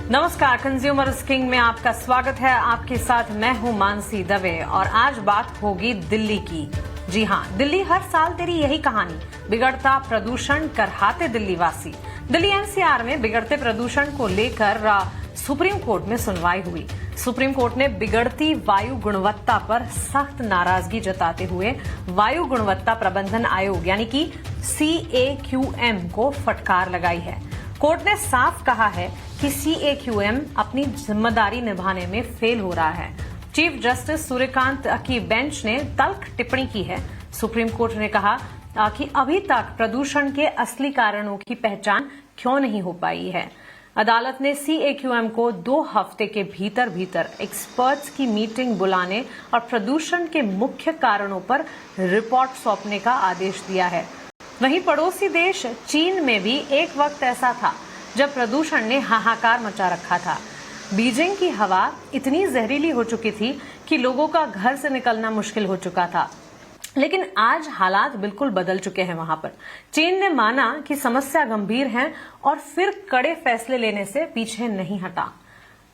नमस्कार, consumer king में आपका स्वागत है। आपके साथ मैं हूं मानसी दवे और आज बात होगी दिल्ली की। जी हां, दिल्ली हर साल तेरी यही कहानी, बिगड़ता प्रदूषण करहाते दिल्ली वासी। दिल्ली एनसीआर में बिगड़ते प्रदूषण को लेकर सुप्रीम कोर्ट में सुनवाई हुई। सुप्रीम कोर्ट ने बिगड़ती वायु गुणवत्ता पर सख्त नाराजगी जताते हुए वायु गुणवत्ता प्रबंधन आयोग यानी कि CAQM को फटकार लगाई है। कोर्ट ने साफ कहा है कि CAQM अपनी जिम्मेदारी निभाने में फेल हो रहा है। चीफ जस्टिस सूर्यकांत की बेंच ने तल्ख टिप्पणी की है। सुप्रीम कोर्ट ने कहा कि अभी तक प्रदूषण के असली कारणों की पहचान क्यों नहीं हो पाई है। अदालत ने CAQM को 2 हफ्ते के भीतर एक्सपर्ट्स की मीटिंग बुलाने और प्रदूषण के मुख्य कारणों पर रिपोर्ट सौंपने का आदेश दिया है। वहीं पड़ोसी देश चीन में भी एक वक्त ऐसा था जब प्रदूषण ने हाहाकार मचा रखा था। बीजिंग की हवा इतनी जहरीली हो चुकी थी कि लोगों का घर से निकलना मुश्किल हो चुका था। लेकिन आज हालात बिल्कुल बदल चुके हैं। वहां पर चीन ने माना कि समस्या गंभीर है और फिर कड़े फैसले लेने से पीछे नहीं हटा।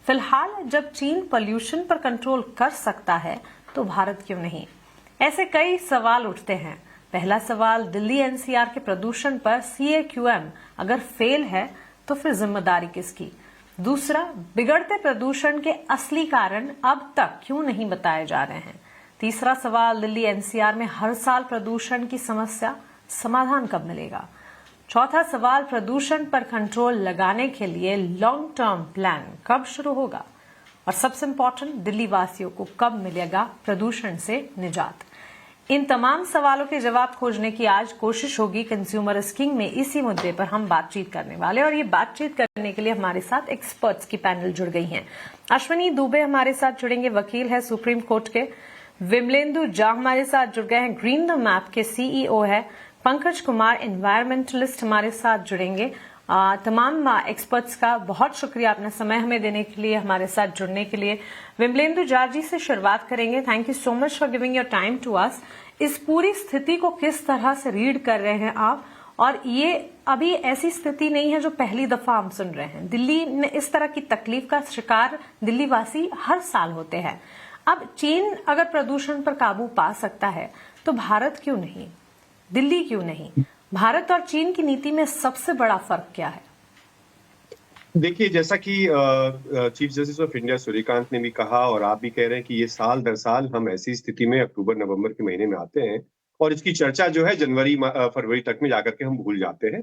फिलहाल जब चीन पोल्यूशन पर कंट्रोल कर सकता है तो भारत क्यों नहीं? ऐसे कई सवाल उठते हैं। पहला सवाल, दिल्ली एनसीआर के प्रदूषण पर CAQM अगर फेल है तो फिर जिम्मेदारी किसकी? दूसरा, बिगड़ते प्रदूषण के असली कारण अब तक क्यों नहीं बताए जा रहे हैं? तीसरा सवाल, दिल्ली एनसीआर में हर साल प्रदूषण की समस्या समाधान कब मिलेगा? चौथा सवाल, प्रदूषण पर कंट्रोल लगाने के लिए लॉन्ग टर्म प्लान कब शुरू होगा? और सबसे इंपॉर्टेंट, दिल्ली वासियों को कब मिलेगा प्रदूषण से निजात? इन तमाम सवालों के जवाब खोजने की आज कोशिश होगी कंज्यूमर किंग में। इसी मुद्दे पर हम बातचीत करने वाले और ये बातचीत करने के लिए हमारे साथ एक्सपर्ट्स की पैनल जुड़ गई हैं। अश्विनी दुबे हमारे साथ जुड़ेंगे, वकील है सुप्रीम कोर्ट के। विमलेंदु झा हमारे साथ जुड़ गए हैं, ग्रीन द मैप के CEO है। पंकज कुमार एनवायरमेंटलिस्ट हमारे साथ जुड़ेंगे। तमाम एक्सपर्ट्स का बहुत शुक्रिया अपना समय हमें देने के लिए, हमारे साथ जुड़ने के लिए। विमलेंदु झा जी से शुरुआत करेंगे। Thank you so much for giving your time to us. इस पूरी स्थिति को किस तरह से रीड कर रहे हैं आप? और ये अभी ऐसी स्थिति नहीं है जो पहली दफा हम सुन रहे हैं। दिल्ली में इस तरह की तकलीफ का शिकार दिल्ली वासी हर साल होते हैं। अब चीन अगर प्रदूषण पर काबू पा सकता है तो भारत क्यों नहीं? दिल्ली क्यों नहीं? भारत और चीन की नीति में सबसे बड़ा फर्क क्या है? देखिए, जैसा कि chief justice of India Suryakant ने भी कहा और आप भी कह रहे हैं कि ये साल दर साल हम ऐसी स्थिति में अक्टूबर नवंबर के महीने में आते हैं और इसकी चर्चा जो है जनवरी फरवरी तक में जाकर के हम भूल जाते हैं।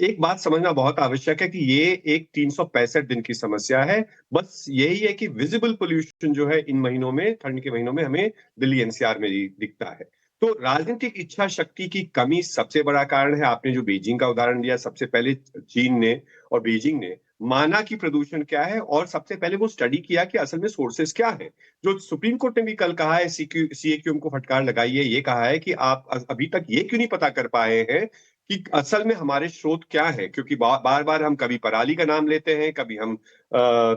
एक बात समझना बहुत आवश्यक है कि ये एक 365 दिन की समस्या है। बस यही है कि विजिबल पोल्यूशन जो है इन महीनों में, ठंड के महीनों में हमें दिल्ली एनसीआर में दिखता है। तो राजनीतिक इच्छा शक्ति की कमी सबसे बड़ा कारण है। आपने जो बीजिंग का उदाहरण दिया, सबसे पहले चीन ने और बीजिंग ने माना कि प्रदूषण क्या है और सबसे पहले वो स्टडी किया कि असल में सोर्सेस क्या है। जो सुप्रीम कोर्ट ने भी कल कहा है, CAQM को फटकार लगाई है, ये कहा है कि आप अभी तक ये क्यों नहीं पता कर पाए हैं कि असल में हमारे स्रोत क्या है? क्योंकि बार बार हम कभी पराली का नाम लेते हैं, कभी हम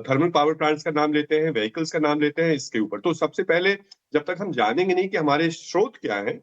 थर्मल पावर प्लांट्स का नाम लेते हैं, व्हीकल्स का नाम लेते हैं इसके ऊपर। तो सबसे पहले जब तक हम जानेंगे नहीं कि हमारे स्रोत क्या है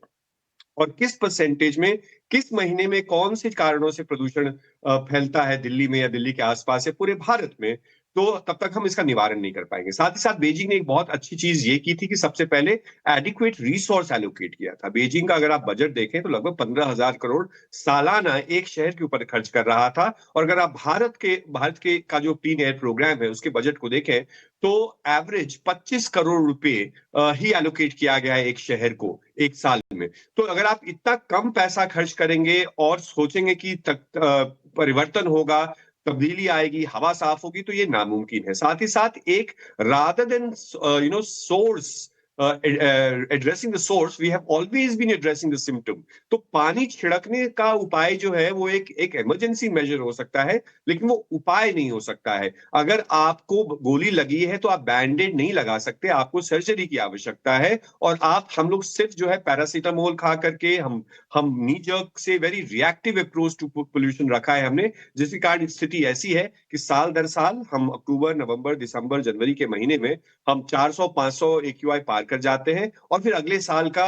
और किस परसेंटेज में, किस महीने में, कौन से कारणों से प्रदूषण फैलता है दिल्ली में या दिल्ली के आसपास या पूरे भारत में, तो तब तक हम इसका निवारण नहीं कर पाएंगे। साथ ही साथ बीजिंग ने एक बहुत अच्छी चीज ये की थी कि सबसे पहले एडिक्वेट रिसोर्स एलोकेट किया था। बीजिंग का अगर आप बजट देखें तो लगभग 15,000 करोड़ सालाना एक शहर के ऊपर खर्च कर रहा था। और अगर आप भारत के का जो क्लीन एयर प्रोग्राम है उसके बजट को देखें तो एवरेज 25 करोड़ रुपए ही एलोकेट किया गया है एक शहर को एक साल में। तो अगर आप इतना कम पैसा खर्च करेंगे और सोचेंगे कि परिवर्तन होगा, तब्दीली आएगी, हवा साफ होगी, तो ये नामुमकिन है। साथ ही साथ एक rather than source addressing the source, we have always been addressing the symptom. तो पानी छिड़कने का उपाय जो है वो एक इमरजेंसी मेजर हो सकता है, लेकिन वो उपाय नहीं हो सकता है। अगर आपको गोली लगी है तो आप बैंडेड नहीं लगा सकते, आपको सर्जरी की आवश्यकता है। और हम लोग सिर्फ जो है पैरासीटामोल खा करके हम नी जर्क से very reactive approach to pollution रखा है हमने, जिसके कारण स्थिति ऐसी है कि साल दर साल हम अक्टूबर, नवंबर, दिसंबर, जनवरी के महीने में हम 400-500 AQI पार कर जाते हैं और फिर अगले साल का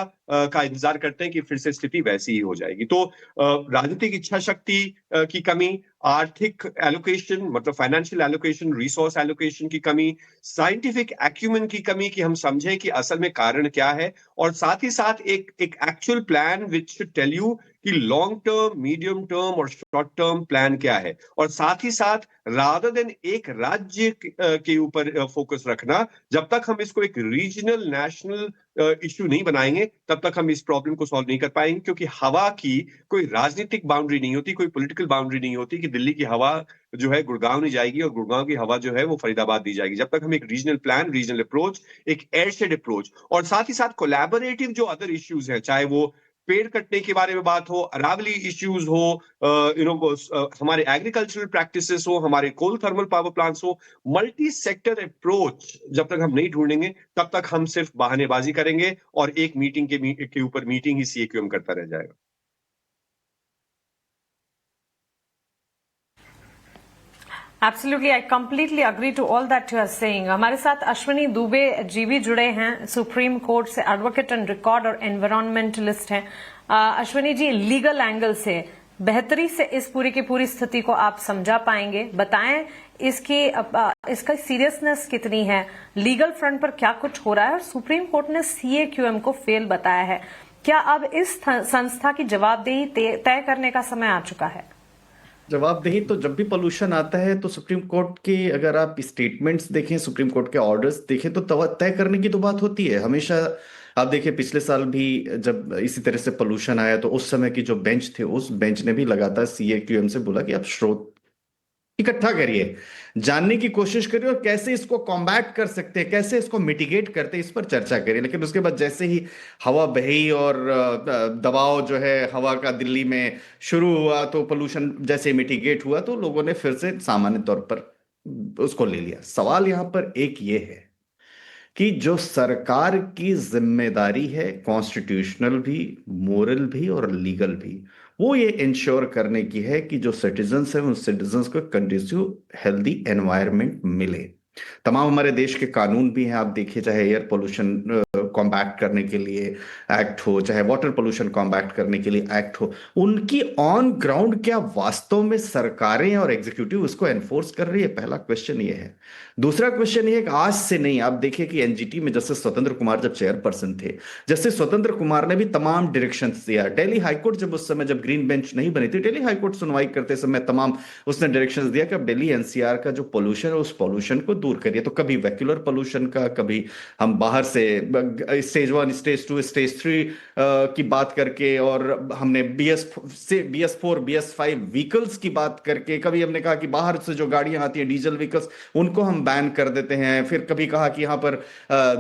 इंतजार करते हैं कि फिर से स्थिति वैसी ही हो जाएगी। तो राजनीतिक इच्छा शक्ति की कमी, आर्थिक एलोकेशन मतलब फाइनेंशियल एलोकेशन, रिसोर्स एलोकेशन की कमी, साइंटिफिक एक्यूमेन की कमी कि हम समझें कि असल में कारण क्या है, और साथ ही साथ एक एक actual plan which should tell you कि लॉन्ग टर्म, मीडियम टर्म और शॉर्ट टर्म प्लान क्या है, और साथ ही साथ रादर देन एक राज्य के ऊपर फोकस रखना, जब तक हम इसको एक रीजनल नेशनल इश्यू नहीं बनाएंगे तब तक हम इस प्रॉब्लम को सॉल्व नहीं कर पाएंगे, क्योंकि हवा की कोई राजनीतिक बाउंड्री नहीं होती, कोई पॉलिटिकल बाउंड्री नहीं होती कि दिल्ली की हवा जो है गुड़गांव नहीं जाएगी और गुड़गांव की हवा जो है वो फरीदाबाद दी जाएगी। जब तक हम एक रीजनल प्लान, रीजनल अप्रोच, एक एयरशेड अप्रोच और साथ ही साथ कोलैबोरेटिव जो अदर इश्यूज हैं, चाहे वो पेड़ कटने के बारे में बात हो, अरावली इश्यूज हो, हमारे एग्रीकल्चरल प्रैक्टिसेस हो, हमारे कोल थर्मल पावर प्लांट्स हो, मल्टी सेक्टर अप्रोच जब तक हम नहीं ढूंढेंगे तब तक हम सिर्फ बहानेबाजी करेंगे और एक मीटिंग के ऊपर मीटिंग ही सीएक्यूएम करता रह जाएगा। Absolutely, I completely agree to all that you are saying. हमारे साथ अश्विनी दुबे जी भी जुड़े हैं, सुप्रीम कोर्ट से एडवोकेट एंड रिकॉर्ड और एनवायरमेंटलिस्ट हैं। अश्विनी जी, लीगल एंगल से बेहतरी से इस पूरी की पूरी स्थिति को आप समझा पाएंगे, बताएं इसका सीरियसनेस कितनी है, लीगल फ्रंट पर क्या कुछ हो रहा है, और सुप्रीम कोर्ट ने सीएक्यूएम को फेल बताया है। क्या अब इस संस्था की जवाबदेही तय करने का समय आ चुका है? जवाबदेही तो जब भी पोल्यूशन आता है तो सुप्रीम कोर्ट के, अगर आप स्टेटमेंट्स देखें, सुप्रीम कोर्ट के ऑर्डर्स देखें, तो तय करने की तो बात होती है हमेशा। आप देखिए पिछले साल भी जब इसी तरह से पोल्यूशन आया तो उस समय की जो बेंच थे, उस बेंच ने भी लगातार सीएक्यूएम से बोला कि आप स्रोत इकट्ठा करिए, जानने की कोशिश करिए और कैसे इसको कॉम्बैट कर सकते हैं, कैसे इसको मिटिगेट करते हैं, इस पर चर्चा करिए। लेकिन उसके बाद जैसे ही हवा बही और दबाव जो है हवा का दिल्ली में शुरू हुआ, तो पोल्यूशन जैसे मिटिगेट हुआ तो लोगों ने फिर से सामान्य तौर पर उसको ले लिया। सवाल यहां पर एक ये है कि जो सरकार की जिम्मेदारी है, कॉन्स्टिट्यूशनल भी, मोरल भी और लीगल भी, वो ये इंश्योर करने की है कि जो सिटीजन्स हैं उन सिटीजन्स को कंड्यूसिव हेल्दी एनवायरनमेंट मिले। तमाम हमारे देश के कानून भी हैं, आप देखिए, चाहे एयर पोल्यूशन कॉम्बैट करने के लिए एक्ट हो, चाहे वाटर पोल्यूशन कॉम्बैट करने के लिए एक्ट हो, उनकी ऑन ग्राउंड क्या वास्तव में सरकारें और एग्जीक्यूटिव उसको एनफोर्स कर रही है? पहला क्वेश्चन ये है। दूसरा क्वेश्चन ये है कि आज से नहीं, आप देखिए कि एनजीटी में जस्टिस स्वतंत्र कुमार जब चेयरपर्सन थे, जस्टिस स्वतंत्र कुमार ने भी तमाम डायरेक्शन दिया। दिल्ली हाईकोर्ट जब उस समय जब ग्रीन बेंच नहीं बनी थी, दिल्ली हाईकोर्ट सुनवाई करते समय तमाम उसने डायरेक्शन दिया कि अब दिल्ली एनसीआर का जो पोल्यूशन है उस पोल्यूशन को दूर करिए। तो कभी वैक्यूलर पोल्यूशन का, कभी हम बाहर से स्टेज 1, स्टेज 2, स्टेज 3 की बात करके, और हमने BS4 BS5 व्हीकल्स की बात करके, कभी हमने कहा कि बाहर से जो गाड़ियां आती हैं डीजल व्हीकल्स उनको हम बैन कर देते हैं, फिर कभी कहा कि यहां पर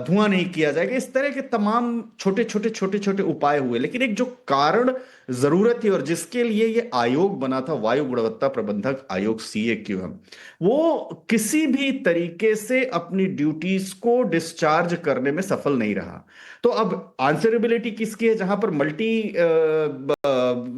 धुआं नहीं किया जाएगा। इस तरह के तमाम छोटे छोटे उपाय हुए, लेकिन एक जो कारण जरूरत थी और जिसके लिए ये आयोग बना था, वायु गुणवत्ता प्रबंधक आयोग सीएक्यूएम, वो किसी भी तरीके से अपनी ड्यूटीज को डिस्चार्ज करने में सफल नहीं रहा। तो अब आंसरेबिलिटी किसकी है? जहां पर मल्टी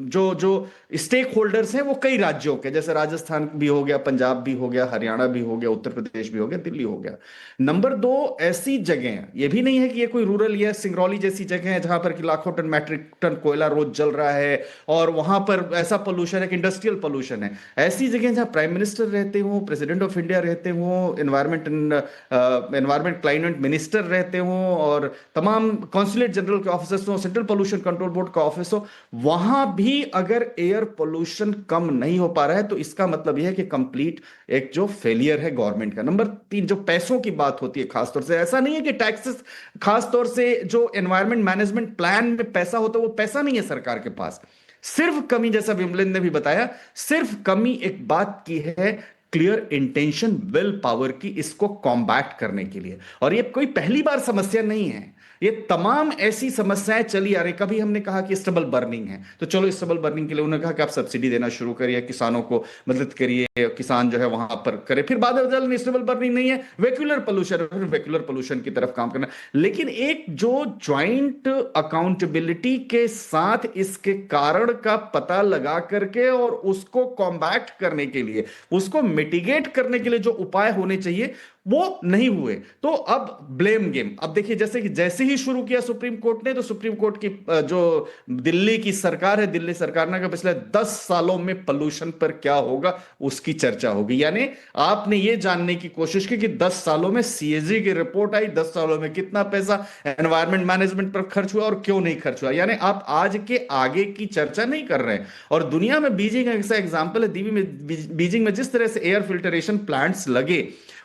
जो स्टेक होल्डर्स हैं वो कई राज्यों के, जैसे राजस्थान भी हो गया, पंजाब भी हो गया, हरियाणा भी हो गया, उत्तर प्रदेश भी हो गया, दिल्ली हो गया। नंबर 2, ऐसी जगह, ये भी नहीं है कि ये कोई रूरल या सिंगरौली जैसी जगह है जहां पर कि लाखों टन मैट्रिक टन कोयला रोज जल रहा है और वहां पर ऐसा पोल्यूशन है कि इंडस्ट्रियल पोल्यूशन है। ऐसी जगह जहां प्राइम मिनिस्टर रहते हो, प्रेसिडेंट ऑफ इंडिया रहते हो, एनवायरमेंट क्लाइमेट मिनिस्टर रहते हो और तमाम कॉन्सुलेट जनरल के ऑफिसर्स हो, सेंट्रल पोल्यूशन कंट्रोल बोर्ड का ऑफिस हो, वहां भी अगर एयर पोल्यूशन कम नहीं हो पा रहा है तो इसका मतलब यह है कि कंप्लीट एक जो फेलियर है गवर्नमेंट का। नंबर 3, जो पैसों की बात होती है, खासतौर से ऐसा नहीं है कि टैक्सेस, खासतौर से जो एनवायरमेंट मैनेजमेंट प्लान में पैसा होता है वो पैसा नहीं है सरकार के पास। सिर्फ कमी, जैसा विमलेन ने भी बताया, सिर्फ कमी एक बात की है, क्लियर इंटेंशन, विल पावर की, इसको कॉम्बैट करने के लिए। और ये कोई पहली बार समस्या नहीं है, ये तमाम ऐसी समस्याएं चली आ रही। कभी हमने कहा कि स्टबल बर्निंग है, तो चलो स्टबल बर्निंग के लिए उन्होंने कहा कि आप सब्सिडी देना शुरू करिए, किसानों को मदद करिए, किसान जो है वहां पर करे। फिर बाद में स्टबल बर्निंग नहीं है, वेक्यूलर पोल्यूशन, फिर वेक्यूलर पोल्यूशन की तरफ काम करना। लेकिन एक जो ज्वाइंट अकाउंटेबिलिटी के साथ इसके कारण का पता लगा करके और उसको कॉम्बैट करने के लिए, उसको मिटिगेट करने के लिए जो उपाय होने चाहिए वो नहीं हुए। तो अब ब्लेम गेम, अब देखिए जैसे ही शुरू किया सुप्रीम कोर्ट ने, तो सुप्रीम कोर्ट की जो दिल्ली की सरकार है, दिल्ली सरकार ने कहा पिछले 10 सालों में पोल्यूशन पर क्या होगा उसकी चर्चा होगी। यानी आपने ये जानने की कोशिश की कि 10 सालों में सीएजी की रिपोर्ट आई, 10 सालों में कितना पैसा एनवायरमेंट मैनेजमेंट पर खर्च हुआ और क्यों नहीं खर्च हुआ। यानी आप आज के आगे की चर्चा नहीं कर रहे हैं। और दुनिया में बीजिंग ऐसा एग्जांपल है, बीजिंग में जिस तरह से एयर फिल्टरेशन प्लांट्स लगे,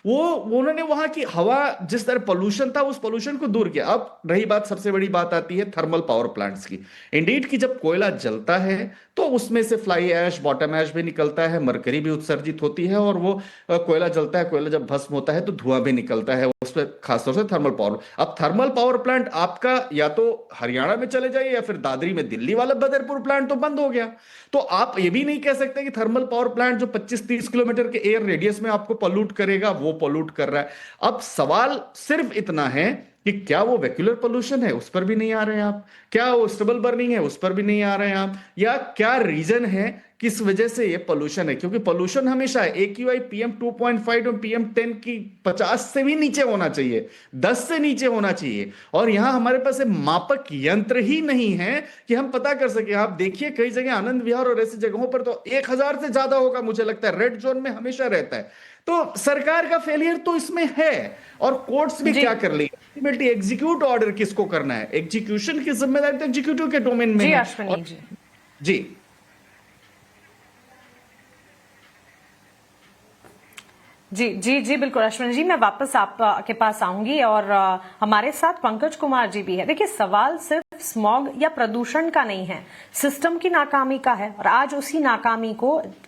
वो उन्होंने वहां की हवा, जिस तरह पोल्यूशन था उस पोल्यूशन को दूर किया। अब रही बात, सबसे बड़ी बात आती है थर्मल पावर प्लांट्स की। इंडीड की जब कोयला जलता है तो उसमें से फ्लाई ऐश, बॉटम ऐश भी निकलता है, मरकरी भी उत्सर्जित होती है, और वो कोयला जलता है, कोयला जब भस्म होता है तो धुआं भी निकलता है, उस पर खासतौर से थर्मल पावर। अब थर्मल पावर प्लांट आपका या तो हरियाणा में चले जाइए या फिर दादरी में, दिल्ली वाला बदरपुर प्लांट तो बंद हो गया। तो आप ये भी नहीं कह सकते कि थर्मल पावर प्लांट जो 25-30 किलोमीटर के एयर रेडियस में आपको पोल्यूट करेगा, वो पोल्यूट कर रहा है। अब सवाल सिर्फ इतना है कि क्या वो वेक्यूलर पोल्यूशन है, उस पर भी नहीं आ रहे हैं आप, क्या वो स्टबल बर्निंग है, उस पर भी नहीं आ रहे हैं आप, या क्या रीजन है किस वजह से ये पोल्यूशन है। क्योंकि पोल्यूशन हमेशा AQI PM 2.5 और PM 10 की 50 से भी नीचे होना चाहिए, 10 से नीचे होना चाहिए। और यहां हमारे पास मापक यंत्र ही नहीं है कि हम पता कर सके। आप देखिए कई जगह आनंद विहार और ऐसी जगहों पर तो 1000 से ज्यादा होगा, मुझे लगता है रेड जोन में हमेशा रहता है। तो सरकार का फेलियर तो इसमें है। और कोर्ट्स भी क्या कर ली, अल्टीमेटली एग्जीक्यूट ऑर्डर किसको करना है, एग्जीक्यूशन की जिम्मेदारी तो एग्जीक्यूटिव के डोमेन में जी है। अश्विनी जी। जी जी जी जी बिल्कुल अश्विनी जी, मैं वापस आपके पास आऊंगी। और हमारे साथ पंकज कुमार जी भी है। देखिए, सवाल सिर्फ स्मॉग या प्रदूषण का नहीं है, सिस्टम की नाकामी का है। और आज उसी नाकामी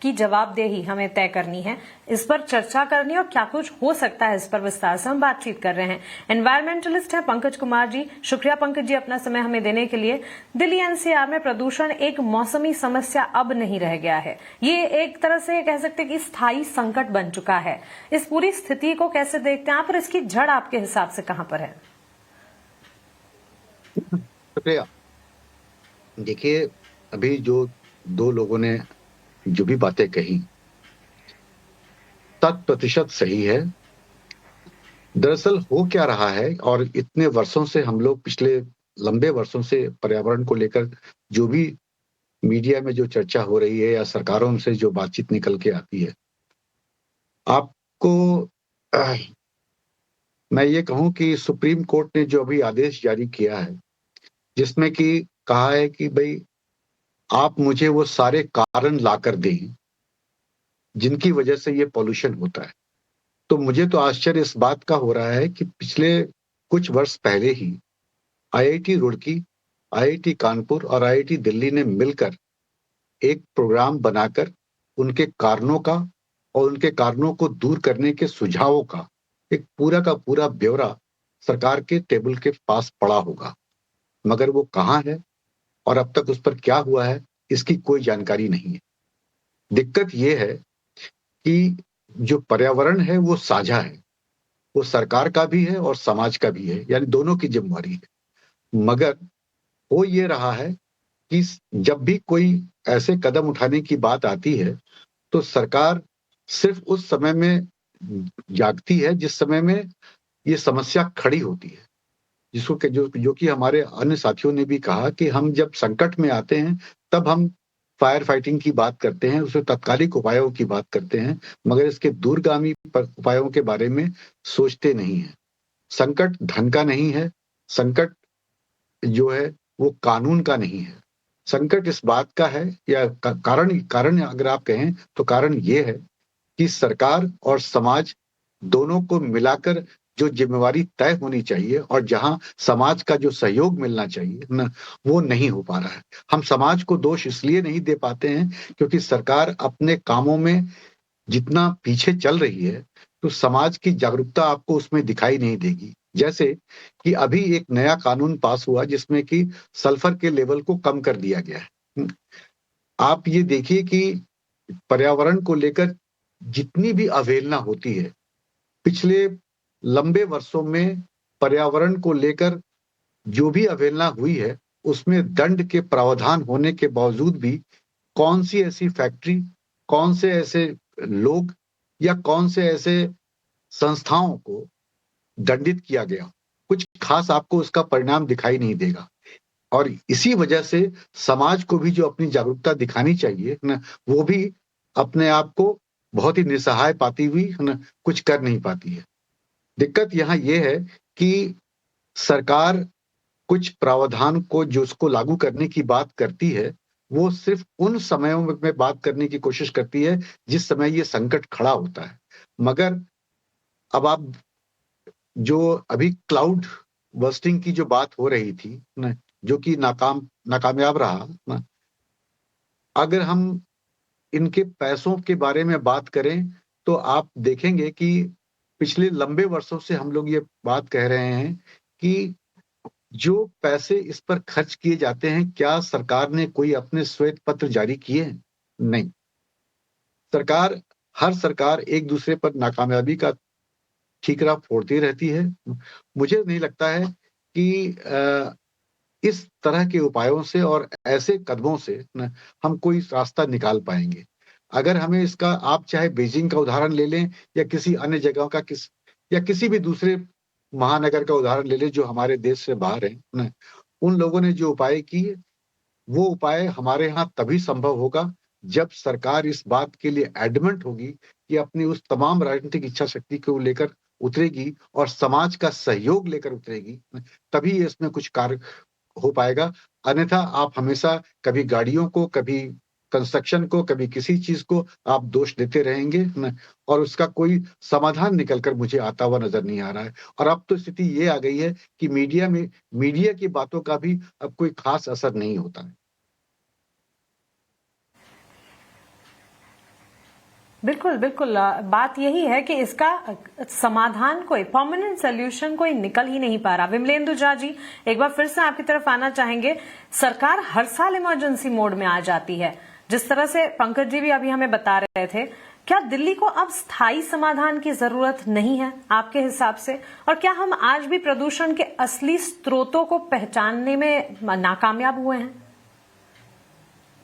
की जवाबदेही हमें तय करनी है, इस पर चर्चा करनी है और क्या कुछ हो सकता है इस पर विस्तार से हम बातचीत कर रहे हैं। एनवायरमेंटलिस्ट हैं पंकज कुमार जी। शुक्रिया पंकज जी अपना समय हमें देने के लिए। दिल्ली NCR में प्रदूषण एक मौसमी समस्या अब नहीं रह गया है, ये एक तरह से कह सकते हैं कि स्थायी संकट बन चुका है। इस पूरी स्थिति को कैसे देखते हैं आप और इसकी जड़ आपके हिसाब से कहां पर है? शुक्रिया। देखिए, अभी जो दो लोगों ने जो भी बातें कही 100% सही है। दरअसल हो क्या रहा है, और इतने वर्षों से हम लोग, पिछले लंबे वर्षों से पर्यावरण को लेकर जो भी मीडिया में जो चर्चा हो रही है या सरकारों से जो बातचीत निकल के आती है, आपको मैं ये कहूं कि सुप्रीम कोर्ट ने जो अभी आदेश जारी किया है, जिसमें कि कहा है कि भाई आप मुझे वो सारे कारण लाकर दें जिनकी वजह से ये पॉल्यूशन होता है। तो मुझे तो आश्चर्य इस बात का हो रहा है कि पिछले कुछ वर्ष पहले ही IIT रुड़की, IIT कानपुर और IIT दिल्ली ने मिलकर एक प्रोग्राम बनाकर उनके कारणों का और उनके कारणों को दूर करने के सुझावों का एक पूरा का पूरा ब्यौरा सरकार के टेबल के पास पड़ा होगा, मगर वो कहाँ है और अब तक उस पर क्या हुआ है इसकी कोई जानकारी नहीं है। दिक्कत ये है कि जो पर्यावरण है वो साझा है, वो सरकार का भी है और समाज का भी है, यानी दोनों की जिम्मेवारी है। मगर हो ये रहा है कि जब भी कोई ऐसे कदम उठाने की बात आती है तो सरकार सिर्फ उस समय में जागती है जिस समय में ये समस्या खड़ी होती है, जिसको जो कि हमारे अन्य साथियों ने भी कहा कि हम जब संकट में आते हैं तब हम फायर फाइटिंग की बात करते हैं, उसमें तात्कालिक उपायों की बात करते हैं, मगर इसके दूरगामी उपायों के बारे में सोचते नहीं हैं। संकट धन का नहीं है, संकट जो है वो कानून का नहीं है, संकट इस बात का है, या कारण अगर आप कहें तो कारण ये है कि सरकार और समाज दोनों को मिलाकर जो जिम्मेवारी तय होनी चाहिए और जहां समाज का जो सहयोग मिलना चाहिए ना, वो नहीं हो पा रहा है। हम समाज को दोष इसलिए नहीं दे पाते हैं क्योंकि सरकार अपने कामों में जितना पीछे चल रही है तो समाज की जागरूकता आपको उसमें दिखाई नहीं देगी। जैसे कि अभी एक नया कानून पास हुआ जिसमें कि सल्फर के लेवल को कम कर दिया गया है। आप ये देखिए कि पर्यावरण को लेकर जितनी भी अवहेलना होती है, पिछले लंबे वर्षों में पर्यावरण को लेकर जो भी अवहेलना हुई है उसमें दंड के प्रावधान होने के बावजूद भी कौन सी ऐसी फैक्ट्री, कौन से ऐसे लोग या कौन से ऐसे संस्थाओं को दंडित किया गया, कुछ खास आपको उसका परिणाम दिखाई नहीं देगा। और इसी वजह से समाज को भी जो अपनी जागरूकता दिखानी चाहिए ना, वो भी अपने आप को बहुत ही निसहाय पाती हुई है ना, कुछ कर नहीं पाती है। दिक्कत यहाँ ये है कि सरकार कुछ प्रावधान को जो उसको लागू करने की बात करती है, वो सिर्फ उन समयों में बात करने की कोशिश करती है जिस समय ये संकट खड़ा होता है। मगर अब आप जो अभी क्लाउड बर्स्टिंग की जो बात हो रही थी ना, जो कि नाकामयाब रहा ना, अगर हम इनके पैसों के बारे में बात करें तो आप देखेंगे कि पिछले लंबे वर्षों से हम लोग ये बात कह रहे हैं कि जो पैसे इस पर खर्च किए जाते हैं, क्या सरकार ने कोई अपने श्वेत पत्र जारी किए हैं? नहीं। हर सरकार एक दूसरे पर नाकामयाबी का ठीकरा फोड़ती रहती है। मुझे नहीं लगता है कि इस तरह के उपायों से और ऐसे कदमों से न हम कोई रास्ता निकाल पाएंगे। अगर हमें इसका, आप चाहे बीजिंग का उदाहरण ले लें या किसी अन्य जगह का या किसी भी दूसरे महानगर का उदाहरण ले लें जो हमारे देश से बाहर है न, उन लोगों ने जो उपाय किए, वो उपाय हमारे यहाँ तभी संभव होगा जब सरकार इस बात के लिए एडमेंट होगी कि अपनी उस तमाम राजनीतिक इच्छा शक्ति को लेकर उतरेगी और समाज का सहयोग लेकर उतरेगी, तभी इसमें कुछ कार्य हो पाएगा। अन्यथा आप हमेशा कभी गाड़ियों को, कभी कंस्ट्रक्शन को, कभी किसी चीज को आप दोष देते रहेंगे न, और उसका कोई समाधान निकल कर मुझे आता हुआ नजर नहीं आ रहा है। और अब तो स्थिति ये आ गई है कि मीडिया की बातों का भी अब कोई खास असर नहीं होता है। बिल्कुल बिल्कुल, बात यही है कि इसका समाधान, कोई परमानेंट सोल्यूशन कोई निकल ही नहीं पा रहा। विमलेंदु झा जी, एक बार फिर से आपकी तरफ आना चाहेंगे। सरकार हर साल इमरजेंसी मोड में आ जाती है, जिस तरह से पंकज जी भी अभी हमें बता रहे थे। क्या दिल्ली को अब स्थायी समाधान की जरूरत नहीं है आपके हिसाब से? और क्या हम आज भी प्रदूषण के असली स्रोतों को पहचानने में नाकामयाब हुए हैं?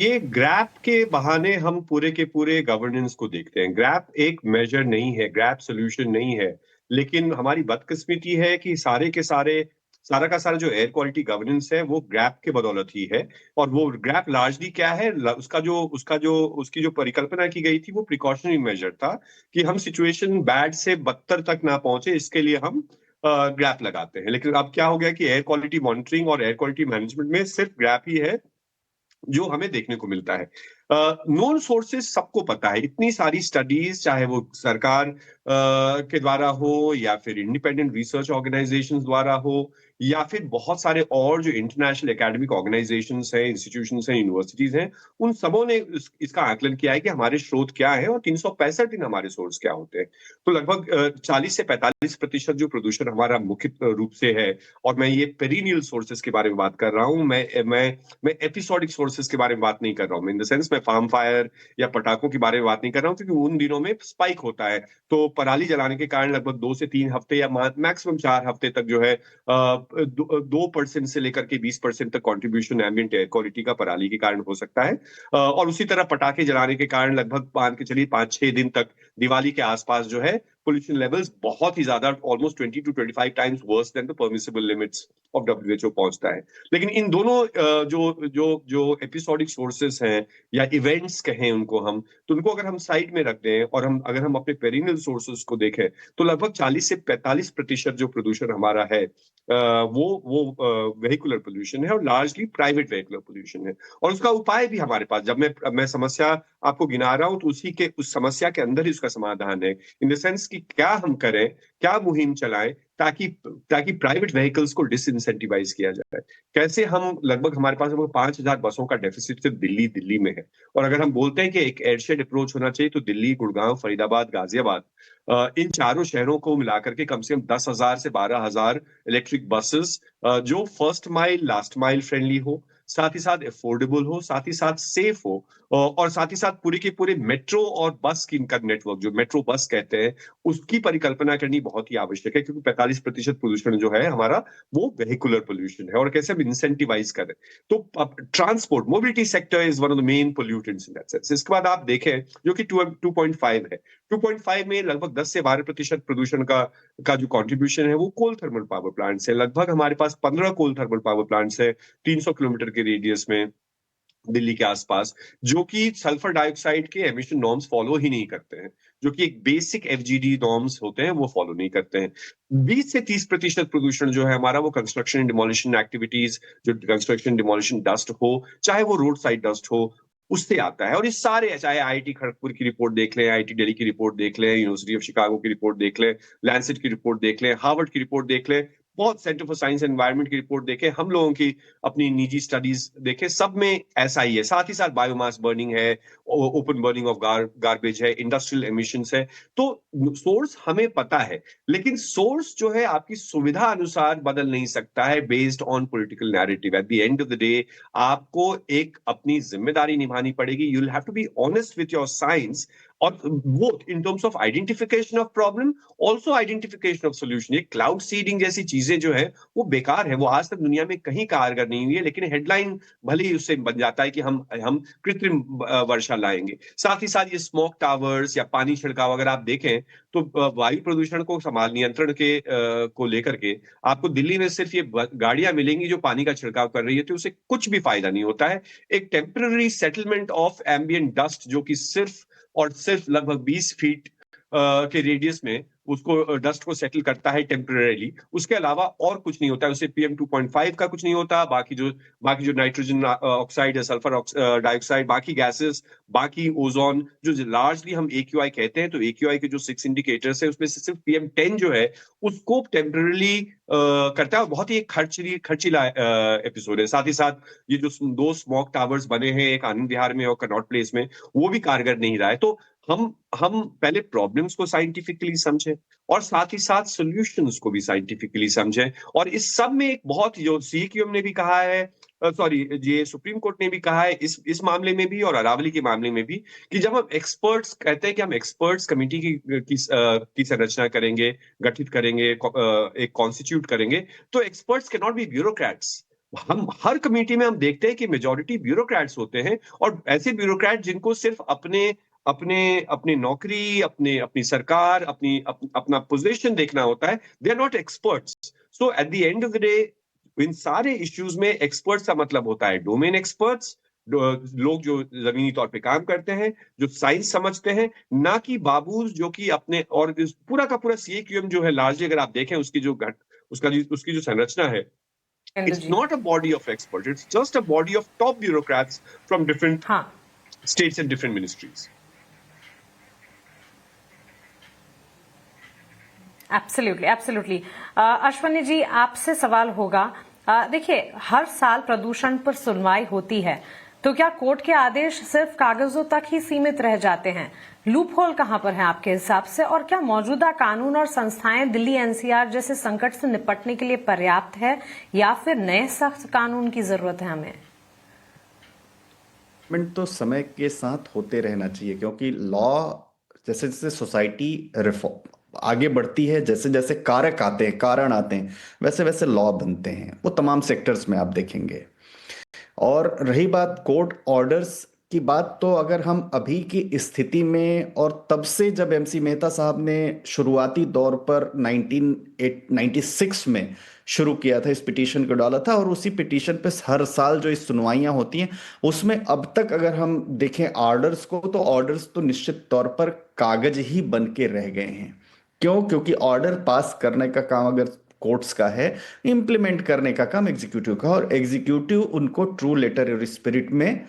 ये ग्रैप के बहाने हम पूरे के पूरे गवर्नेंस को देखते हैं। ग्रैप एक मेजर नहीं है, ग्रैप सोल्यूशन नहीं है, लेकिन हमारी बदकिस्मती है कि सारा का सारा जो एयर क्वालिटी गवर्नेंस है वो ग्रैप के बदौलत ही है। और वो ग्रैप लार्जली क्या है, उसकी जो परिकल्पना की गई थी वो प्रिकॉशनरी मेजर था कि हम सिचुएशन बैड से बदतर तक ना पहुंचे, इसके लिए हम ग्रैप लगाते हैं। लेकिन अब क्या हो गया कि एयर क्वालिटी मॉनिटरिंग और एयर क्वालिटी मैनेजमेंट में सिर्फ ग्रैप ही है जो हमें देखने को मिलता है। नोन सोर्सेस सबको पता है, इतनी सारी स्टडीज, चाहे वो सरकार के द्वारा हो या फिर इंडिपेंडेंट रिसर्च ऑर्गेनाइजेशंस द्वारा हो या फिर बहुत सारे और जो इंटरनेशनल एकेडमिक ऑर्गेनाइजेशंस हैं, इंस्टीट्यूशंस हैं, यूनिवर्सिटीज हैं, उन सबों ने इसका आकलन किया है कि हमारे स्रोत क्या है और 365 दिन हमारे सोर्स क्या होते हैं। तो लगभग 40 से 45% जो प्रदूषण हमारा मुख्य रूप से है, और मैं ये पेरिनियल सोर्सेस के बारे में बात कर रहा हूँ, मैं एपिसोडिक सोर्सेस के बारे में बात नहीं कर रहा हूँ। इन द सेंस मैं फार्म फायर या पटाखों के बारे में बात नहीं कर रहा हूँ, क्योंकि उन दिनों में स्पाइक होता है, तो पराली जलाने के कारण लगभग 2 से 3 हफ्ते या मैक्सिमम 4 हफ्ते तक जो है 2% से लेकर के 20% तक कंट्रीब्यूशन एम्बिएंट एयर क्वालिटी का पराली के कारण हो सकता है। और उसी तरह पटाखे जलाने के कारण लगभग मान के चलिए 5-6 दिन तक दिवाली के आसपास जो है pollution levels बहुत ही ज्यादा, almost 20 to 25 times worse than the permissible limits of WHO पहुंचता है। लेकिन इन दोनों जो एपिसोडिक सोर्सेस हैं या इवेंट्स कहें उनको हम, तो उनको अगर हम साइड में रख दें और अगर हम अपने पेरिनियल सोर्सेस को देखें, तो लगभग 40 से 45% जो प्रदूषण हमारा है वो वेहिकुलर पोल्यूशन है और लार्जली प्राइवेट वेहिकुलर पोल्यूशन है। और उसका उपाय भी हमारे पास, जब मैं समस्या आपको गिना रहा हूं तो उस समस्या के अंदर ही उसका समाधान है, इन द सेंस कि क्या हम करें, क्या मुहिम चलाएं ताकि प्राइवेट व्हीकल्स को डिसइंसेंटिवाइज किया जाए। कैसे हम, लगभग हमारे पास 5,000 बसों का डेफिसिट सिर्फ दिल्ली में है, और अगर हम बोलते हैं कि एक एयरशेड अप्रोच होना चाहिए, तो दिल्ली, गुड़गांव, फरीदाबाद, गाजियाबाद, इन चारों शहरों को मिलाकर के कम से कम 10,000 से 12,000 इलेक्ट्रिक बसेस जो first mile last mile friendly हो, साथ ही साथ अफोर्डेबल हो, साथ ही साथ सेफ हो, और साथ ही साथ पूरे के पूरे मेट्रो और बस की इनका नेटवर्क, जो मेट्रो बस कहते हैं, उसकी परिकल्पना करनी बहुत ही आवश्यक है, क्योंकि 45% प्रदूषण जो है हमारा, वो वेहिकुलर पोल्यूशन है, और कैसे हम इंसेंटिवाइज करें। तो transport mobility sector is one of the main pollutants in that sense. इसके बाद आप देखें, जो कि 2.5 है, 2.5 में लगभग 10 से 12% प्रदूषण का जो कंट्रीब्यूशन है वो कोल थर्मल पावर प्लांट से। लगभग हमारे पास 15 कोल थर्मल पावर प्लांट्स है 300 किलोमीटर के रेडियस में दिल्ली के आसपास, जो कि सल्फर डाइऑक्साइड के एमिशन नॉर्म्स फॉलो ही नहीं करते हैं, जो कि एक बेसिक एफजीडी नॉर्म्स होते हैं, वो फॉलो नहीं करते हैं। 20 से 30% प्रदूषण जो है हमारा, वो कंस्ट्रक्शन एंड डिमोलिशन एक्टिविटीज, जो कंस्ट्रक्शन डिमोलिशन डस्ट हो, चाहे वो रोड साइड डस्ट हो, उससे आता है। और इस सारे, चाहे आईआईटी खड़गपुर की रिपोर्ट देख लें, आईआईटी दिल्ली की रिपोर्ट देख लें, यूनिवर्सिटी ऑफ शिकागो की रिपोर्ट देख लें, लैंसेट की रिपोर्ट देख लें, हार्वर्ड की रिपोर्ट देख लें, बहुत सेंटर फॉर साइंस एनवायरनमेंट की रिपोर्ट देखें, हम लोगों की अपनी निजी स्टडीज देखें, सब में ऐसा ही है। साथ ही साथ बायोमास बर्निंग है, ओपन बर्निंग ऑफ गार्बेज है, इंडस्ट्रियल एमिशंस है। तो सोर्स हमें पता है, लेकिन सोर्स जो है आपकी सुविधा अनुसार बदल नहीं सकता है, based on political narrative. At the end of the day आपको एक अपनी जिम्मेदारी निभानी पड़ेगी। You will have to be honest with your science, और both in terms of identification of problem, also identification of solution. ये क्लाउड सीडिंग जैसी चीजें जो है वो बेकार है, वो आज तक दुनिया में कहीं कारगर नहीं हुई है, लेकिन हेडलाइन भले ही उससे बन जाता है कि हम कृत्रिम वर्षा लाएंगे। साथ ही साथ ये स्मोक टावर्स या पानी छिड़काव, अगर आप देखें तो वायु प्रदूषण को नियंत्रण के को लेकर के आपको दिल्ली में सिर्फ ये गाड़ियां मिलेंगी जो पानी का छिड़काव कर रही है, तो उससे कुछ भी फायदा नहीं होता है। एक temporary settlement of ambient dust, जो कि सिर्फ और सिर्फ लगभग 20 फीट के रेडियस में उसको डस्ट को सेटल करता है टेम्परेरीली, उसके अलावा और कुछ नहीं होता है। उससे पीएम 2.5 का कुछ नहीं होता। बाकी जो नाइट्रोजन ऑक्साइड है, सल्फर डाइऑक्साइड, बाकी गैसेस, बाकी ओजोन, जो लार्जली हम AQI कहते हैं, तो AQI के जो 6 इंडिकेटर्स है, उसमें से सिर्फ PM10 जो है उसको टेम्परेरीली करता है, और बहुत ही खर्चीला एपिसोड है। साथ ही साथ ये जो 2 स्मोक टावर्स बने हैं, एक आनंद विहार में और कनॉट प्लेस में, वो भी कारगर नहीं रहा है। तो हम पहले प्रॉब्लम्स को साइंटिफिकली समझें, और साथ ही साथ सॉल्यूशंस को भी साइंटिफिकली समझें। और इस सब में एक बहुत, जो CQM ने भी कहा है, सॉरी, ये सुप्रीम कोर्ट ने भी कहा है इस मामले में भी और अरावली के मामले में भी, कि जब हम एक्सपर्ट्स कहते हैं कि हम एक्सपर्ट्स कमेटी की संरचना करेंगे, गठित करेंगे, एक कॉन्स्टिट्यूट करेंगे, तो experts can not be bureaucrats. हम हर कमेटी में हम देखते हैं कि मेजॉरिटी ब्यूरोक्रेट्स होते हैं, और ऐसे ब्यूरोक्रेट जिनको सिर्फ अपनी नौकरी, अपनी सरकार, अपना पोजीशन देखना होता है। They are not experts. So at the end of the day इन सारे इश्यूज में एक्सपर्ट्स का मतलब होता है डोमेन एक्सपर्ट्स, लोग जो जमीनी तौर पे काम करते हैं, जो साइंस समझते हैं, ना कि बाबूज जो कि अपने, और पूरा का पूरा CQM जो है लार्जली अगर आप देखें उसकी जो संरचना है, it's not a body of experts, it's just a body of top bureaucrats from different states and different ministries. Absolutely. Ashwani ji, आपसे सवाल होगा, देखिए हर साल प्रदूषण पर सुनवाई होती है, तो क्या कोर्ट के आदेश सिर्फ कागजों तक ही सीमित रह जाते हैं? लूप होल कहां पर है आपके हिसाब से, और क्या मौजूदा कानून और संस्थाएं दिल्ली NCR जैसे संकट से निपटने के लिए पर्याप्त है, या फिर नए सख्त कानून की जरूरत है हमें? तो समय के साथ होते रहना चाहिए, क्योंकि लॉ, जैसे जैसे सोसाइटी रिफॉर्म आगे बढ़ती है, जैसे जैसे कारण आते हैं, वैसे वैसे लॉ बनते हैं, वो तमाम सेक्टर्स में आप देखेंगे। और रही बात कोर्ट ऑर्डर्स की बात, तो अगर हम अभी की स्थिति में, और तब से जब MC मेहता साहब ने शुरुआती दौर पर 1996 में शुरू किया था, इस पिटीशन को डाला था, और उसी पिटीशन पे हर साल जो इस सुनवाइयां होती हैं, उसमें अब तक अगर हम देखें ऑर्डर्स को, तो ऑर्डर्स तो निश्चित तौर पर कागज ही बन के रह गए हैं। क्यों? क्योंकि ऑर्डर पास करने का काम अगर कोर्ट्स का है, इंप्लीमेंट करने का काम एग्जीक्यूटिव का, और एग्जीक्यूटिव उनको ट्रू लेटर और स्पिरिट में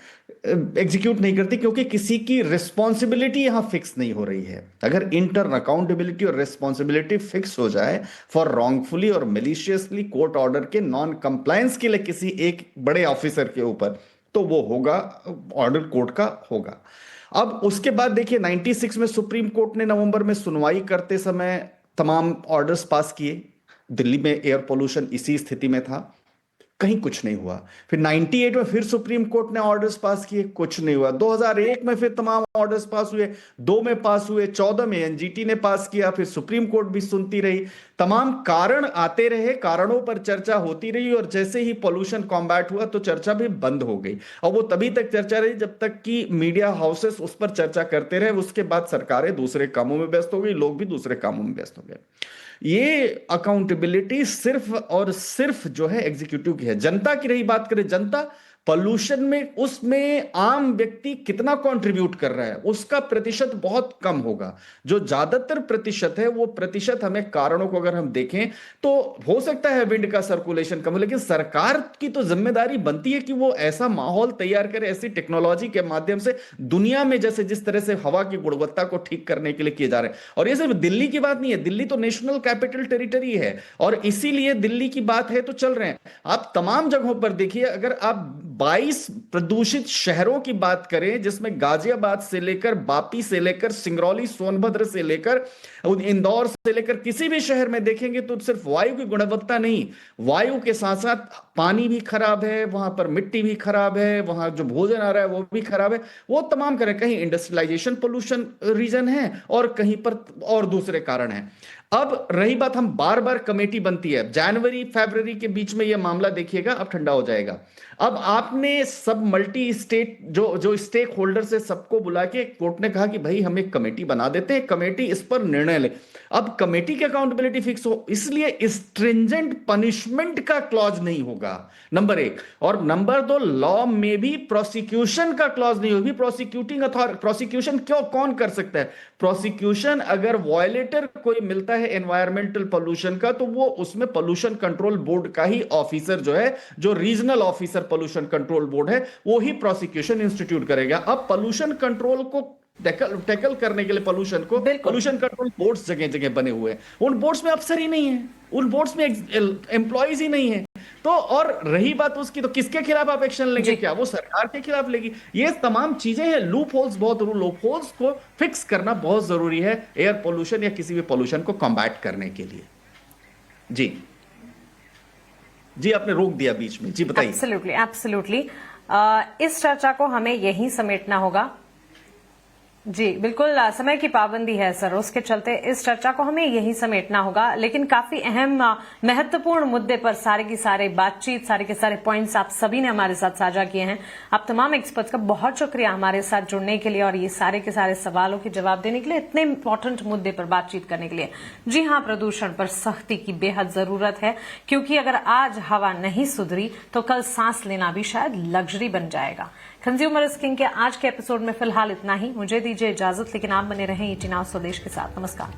एग्जीक्यूट नहीं करती, क्योंकि किसी की रिस्पॉन्सिबिलिटी यहां फिक्स नहीं हो रही है। अगर इंटर्न अकाउंटेबिलिटी और रिस्पॉन्सिबिलिटी फिक्स हो जाए फॉर रॉन्गफुली और मेलिशियसली कोर्ट ऑर्डर के नॉन कंप्लायंस के लिए किसी एक बड़े ऑफिसर के ऊपर, तो वो होगा, ऑर्डर कोर्ट का होगा। अब उसके बाद देखिए 96 में सुप्रीम कोर्ट ने नवंबर में सुनवाई करते समय तमाम ऑर्डर्स पास किए। दिल्ली में एयर पोल्यूशन इसी स्थिति में था, कहीं कुछ नहीं हुआ। फिर 98 में फिर सुप्रीम कोर्ट ने ऑर्डर्स पास किए, कुछ नहीं हुआ। 2001 में फिर तमाम ऑर्डर्स पास हुए, 2 में पास हुए, 14 में एनजीटी ने पास किया, फिर सुप्रीम कोर्ट भी सुनती रही, तमाम कारण आते रहे, कारणों पर चर्चा होती रही, और जैसे ही पोल्यूशन कॉम्बैट हुआ तो चर्चा भी बंद हो गई। और वो तभी तक चर्चा रही जब तक कि मीडिया हाउसेस उस पर चर्चा करते रहे। उसके बाद सरकारें दूसरे कामों में व्यस्त हो गई, लोग भी दूसरे कामों में व्यस्त हो गए। ये अकाउंटेबिलिटी सिर्फ और सिर्फ जो है एग्जीक्यूटिव की है। जनता की रही बात करें, जनता पोल्यूशन में, उसमें आम व्यक्ति कितना कंट्रीब्यूट कर रहा है उसका प्रतिशत बहुत कम होगा। जो ज्यादातर प्रतिशत है वो प्रतिशत हमें कारणों को अगर हम देखें तो हो सकता है विंड का सर्कुलेशन कम हो, लेकिन सरकार की तो जिम्मेदारी बनती है कि वो ऐसा माहौल तैयार करे, ऐसी टेक्नोलॉजी के माध्यम से दुनिया में जैसे जिस तरह से हवा की गुणवत्ता को ठीक करने के लिए किए जा रहे हैं। और ये सिर्फ दिल्ली की बात नहीं है, दिल्ली तो नेशनल कैपिटल टेरिटरी है और इसीलिए दिल्ली की बात है तो चल रहे हैं। आप तमाम जगहों पर देखिए, अगर आप 22 प्रदूषित शहरों की बात करें जिसमें गाजियाबाद से लेकर बापी से लेकर सिंगरौली सोनभद्र से लेकर इंदौर से लेकर किसी भी शहर में देखेंगे तो सिर्फ वायु की गुणवत्ता नहीं, वायु के साथ साथ पानी भी खराब है, वहां पर मिट्टी भी खराब है, वहां जो भोजन आ रहा है वो भी खराब है, वो तमाम करें। कहीं इंडस्ट्रियलाइजेशन पोल्यूशन रीजन है और कहीं पर और दूसरे कारण है। अब रही बात, हम बार बार कमेटी बनती है, जनवरी फरवरी के बीच में यह मामला देखिएगा अब ठंडा हो जाएगा। अब आपने सब मल्टी स्टेट जो स्टेक होल्डर से सबको बुला के कोर्ट ने कहा कि भाई हम एक कमेटी बना देते हैं, कमेटी इस पर निर्णय ले। अब कमेटी की अकाउंटेबिलिटी फिक्स हो, इसलिए स्ट्रिंजेंट पनिशमेंट का क्लॉज नहीं होगा, नंबर 1। और नंबर 2, लॉ में भी प्रोसिक्यूशन का क्लॉज नहीं होगी। प्रोसिक्यूशन क्यों, कौन कर सकता है प्रोसिक्यूशन? अगर वायलेटर कोई मिलता है एनवायरमेंटल पोल्यूशन का तो वो उसमें पोल्यूशन कंट्रोल बोर्ड का ही ऑफिसर जो है, जो regional officer pollution control board है, वो ही प्रोसिक्यूशन इंस्टीट्यूट करेगा। अब पोल्यूशन कंट्रोल को टैकल करने के लिए पोल्यूशन कंट्रोल बोर्ड्स जगह जगह बने हुए हैं, उन बोर्ड्स में अफसर ही नहीं है, उन बोर्ड्स में एम्प्लॉयज ही नहीं है। तो और रही बात उसकी, तो किसके खिलाफ आप एक्शन लेंगे? क्या वो सरकार के खिलाफ लेगी? ये तमाम चीजें हैं, लूप होल्स लूप होल्स को फिक्स करना बहुत जरूरी है एयर पोल्यूशन या किसी भी पोल्यूशन को कॉम्बैट करने के लिए। जी आपने रोक दिया बीच में, जी बताइए। एब्सोल्युटली इस चर्चा को हमें यहीं समेटना होगा। जी बिल्कुल, समय की पाबंदी है सर, उसके चलते इस चर्चा को हमें यहीं समेटना होगा। लेकिन काफी अहम महत्वपूर्ण मुद्दे पर सारे की सारे बातचीत, सारे के सारे पॉइंट्स आप सभी ने हमारे साथ साझा किए हैं। आप तमाम एक्सपर्ट्स का बहुत शुक्रिया हमारे साथ जुड़ने के लिए और ये सारे के सारे सवालों के जवाब देने के लिए, इतने इंपॉर्टेंट मुद्दे पर बातचीत करने के लिए। जी हाँ, प्रदूषण पर सख्ती की बेहद जरूरत है, क्योंकि अगर आज हवा नहीं सुधरी तो कल सांस लेना भी शायद लग्जरी बन जाएगा। कंज्यूमर इज किंग के आज के एपिसोड में फिलहाल इतना ही। मुझे दीजिए इजाजत, लेकिन आप बने रहें ईटी नाउ स्वदेश के साथ। नमस्कार।